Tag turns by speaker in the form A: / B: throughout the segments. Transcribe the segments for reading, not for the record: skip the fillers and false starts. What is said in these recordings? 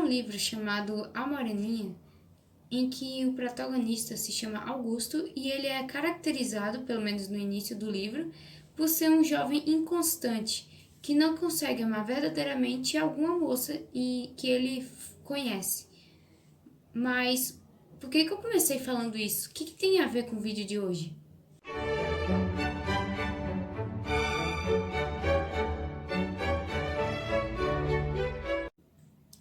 A: um livro chamado A Moreninha, em que o protagonista se chama Augusto e ele é caracterizado, pelo menos no início do livro, por ser um jovem inconstante, que não consegue amar verdadeiramente alguma moça e que ele conhece. Mas por que eu comecei falando isso? O que tem a ver com o vídeo de hoje?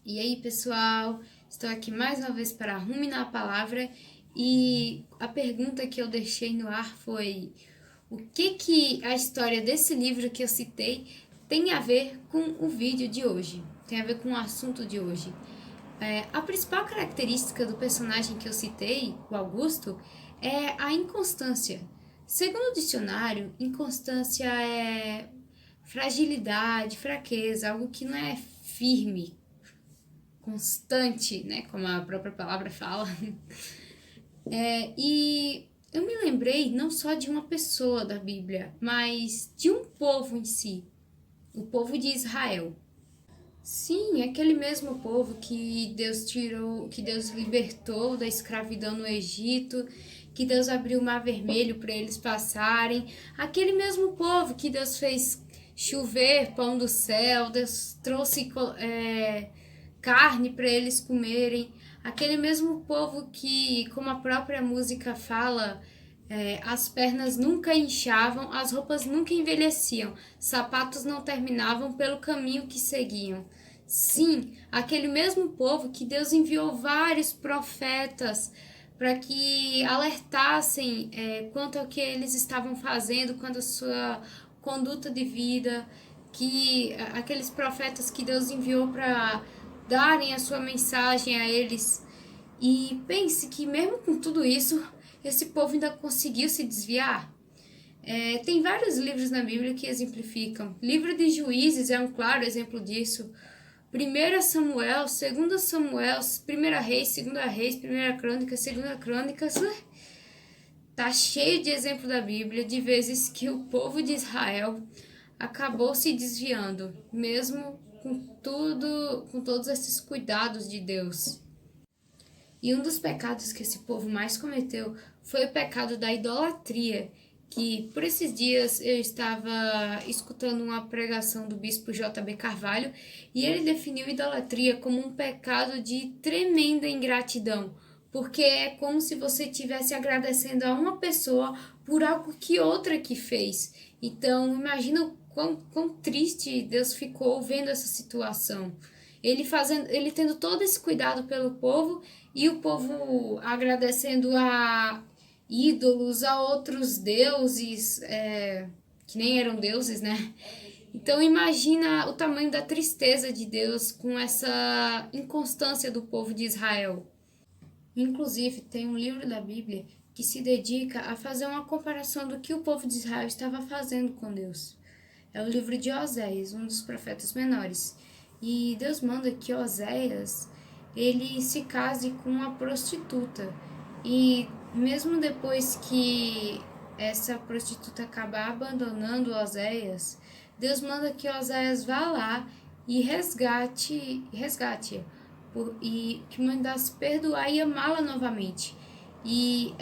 A: E aí, pessoal, estou aqui mais uma vez para ruminar a palavra e a pergunta que eu deixei no ar foi: o que a história desse livro que eu citei tem a ver com o vídeo de hoje? Tem a ver com o assunto de hoje? A principal característica do personagem que eu citei, o Augusto, é a inconstância. Segundo o dicionário, inconstância é fragilidade, fraqueza, algo que não é firme, constante, né, como a própria palavra fala. E eu me lembrei não só de uma pessoa da Bíblia, mas de um povo em si, o povo de Israel. Sim, aquele mesmo povo que Deus tirou, que Deus libertou da escravidão no Egito, que Deus abriu o Mar Vermelho para eles passarem, aquele mesmo povo que Deus fez chover pão do céu, Deus trouxe carne para eles comerem, aquele mesmo povo que, como a própria música fala, as pernas nunca inchavam, as roupas nunca envelheciam, sapatos não terminavam pelo caminho que seguiam. Sim, aquele mesmo povo que Deus enviou vários profetas para que alertassem quanto ao que eles estavam fazendo, quanto à sua conduta de vida, que aqueles profetas que Deus enviou para darem a sua mensagem a eles. E pense que mesmo com tudo isso, esse povo ainda conseguiu se desviar. Tem vários livros na Bíblia que exemplificam. Livro de Juízes é um claro exemplo disso. 1 Samuel, 2 Samuel, 1 Reis, 2 Reis, 1 Crônicas, 2 Crônicas. Tá cheio de exemplo da Bíblia de vezes que o povo de Israel acabou se desviando, mesmo com todos esses cuidados de Deus. E um dos pecados que esse povo mais cometeu foi o pecado da idolatria, que por esses dias eu estava escutando uma pregação do bispo J.B. Carvalho e ele definiu idolatria como um pecado de tremenda ingratidão, porque é como se você estivesse agradecendo a uma pessoa por algo que outra que fez. Então, imagina o quão triste Deus ficou vendo essa situação. Ele tendo todo esse cuidado pelo povo e o povo agradecendo a ídolos, a outros deuses, que nem eram deuses, né? Então imagina o tamanho da tristeza de Deus com essa inconstância do povo de Israel. Inclusive, tem um livro da Bíblia que se dedica a fazer uma comparação do que o povo de Israel estava fazendo com Deus. É o livro de Oséias, um dos profetas menores. E Deus manda que Oséias ele se case com uma prostituta. E mesmo depois que essa prostituta acabar abandonando Oséias, Deus manda que Oséias vá lá e resgate-a e que mandasse perdoar e amá-la novamente. E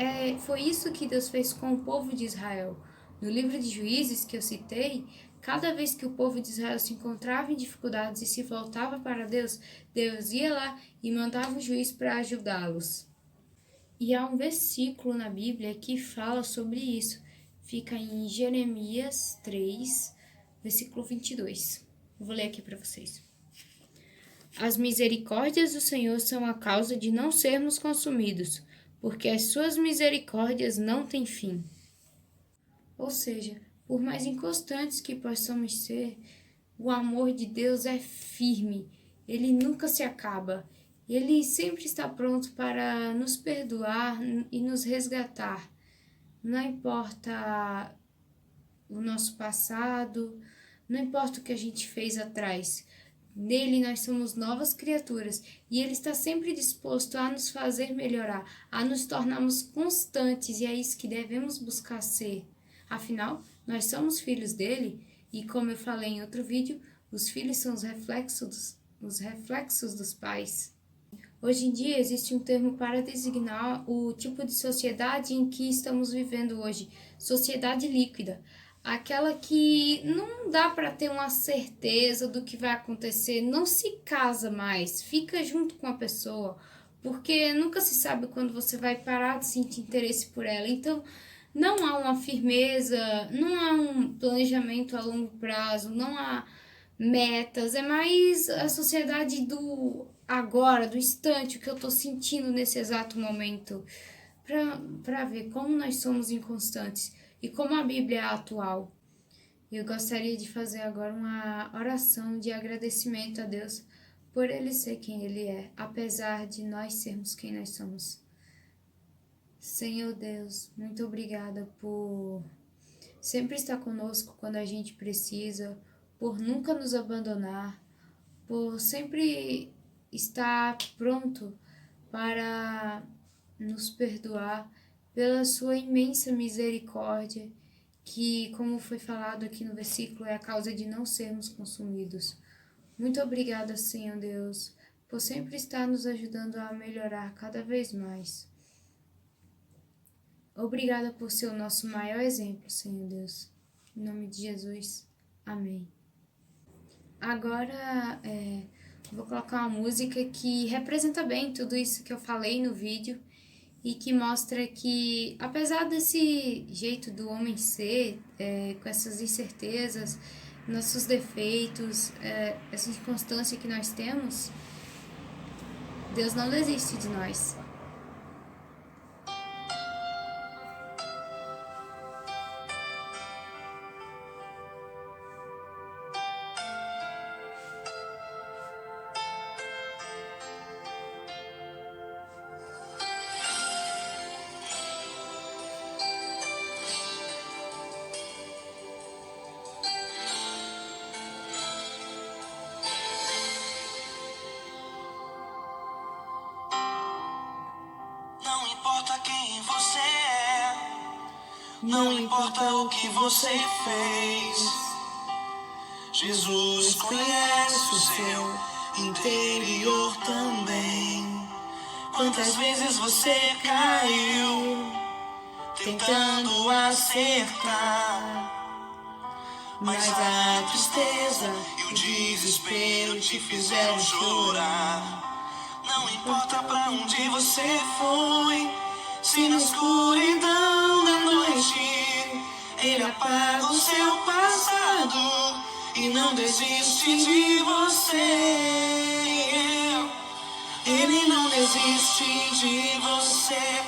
A: foi isso que Deus fez com o povo de Israel. No livro de Juízes que eu citei, cada vez que o povo de Israel se encontrava em dificuldades e se voltava para Deus, Deus ia lá e mandava o juiz para ajudá-los. E há um versículo na Bíblia que fala sobre isso. Fica em Jeremias 3, versículo 22. Vou ler aqui para vocês. As misericórdias do Senhor são a causa de não sermos consumidos, porque as suas misericórdias não têm fim. Ou seja, por mais inconstantes que possamos ser, o amor de Deus é firme, ele nunca se acaba. Ele sempre está pronto para nos perdoar e nos resgatar. Não importa o nosso passado, não importa o que a gente fez atrás. Nele nós somos novas criaturas e Ele está sempre disposto a nos fazer melhorar, a nos tornarmos constantes e é isso que devemos buscar ser. Afinal, nós somos filhos dele e, como eu falei em outro vídeo, os filhos são os reflexos os reflexos dos pais. Hoje em dia existe um termo para designar o tipo de sociedade em que estamos vivendo hoje, sociedade líquida. Aquela que não dá para ter uma certeza do que vai acontecer, não se casa mais, fica junto com a pessoa, porque nunca se sabe quando você vai parar de sentir interesse por ela. Então, não há uma firmeza, não há um planejamento a longo prazo, não há metas, é mais a sociedade do agora, do instante, o que eu tô sentindo nesse exato momento, para ver como nós somos inconstantes e como a Bíblia é atual. Eu gostaria de fazer agora uma oração de agradecimento a Deus por Ele ser quem Ele é, apesar de nós sermos quem nós somos. Senhor Deus, muito obrigada por sempre estar conosco quando a gente precisa, por nunca nos abandonar, por sempre estar pronto para nos perdoar, pela sua imensa misericórdia, que, como foi falado aqui no versículo, é a causa de não sermos consumidos. Muito obrigada, Senhor Deus, por sempre estar nos ajudando a melhorar cada vez mais. Obrigada por ser o nosso maior exemplo, Senhor Deus. Em nome de Jesus. Amém. Agora, vou colocar uma música que representa bem tudo isso que eu falei no vídeo e que mostra que, apesar desse jeito do homem ser, com essas incertezas, nossos defeitos, essa inconstância que nós temos, Deus não desiste de nós.
B: Não importa o que você fez, Jesus conhece o seu interior também. Quantas vezes você caiu tentando acertar, mas a tristeza e o desespero te fizeram chorar. Não importa pra onde você foi, se na escuridão da noite Ele apaga o seu passado e não desiste de você. Ele não desiste de você,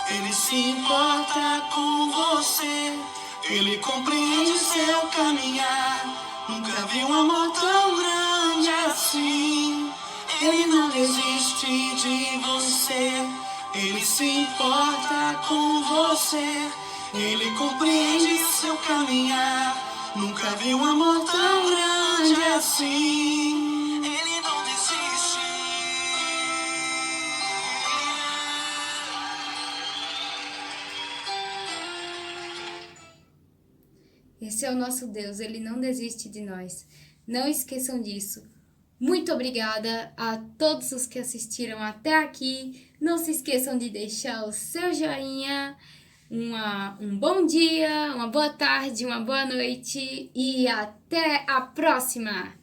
B: Ele se importa com você, Ele compreende seu caminhar. Nunca vi um amor tão grande assim. Ele não desiste de você, Ele se importa com você, Ele compreende seu caminhar. Nunca vi um amor tão grande assim. Ele não desiste.
A: Esse é o nosso Deus, Ele não desiste de nós. Não esqueçam disso. Muito obrigada a todos os que assistiram até aqui. Não se esqueçam de deixar o seu joinha. Um bom dia, uma boa tarde, uma boa noite e até a próxima!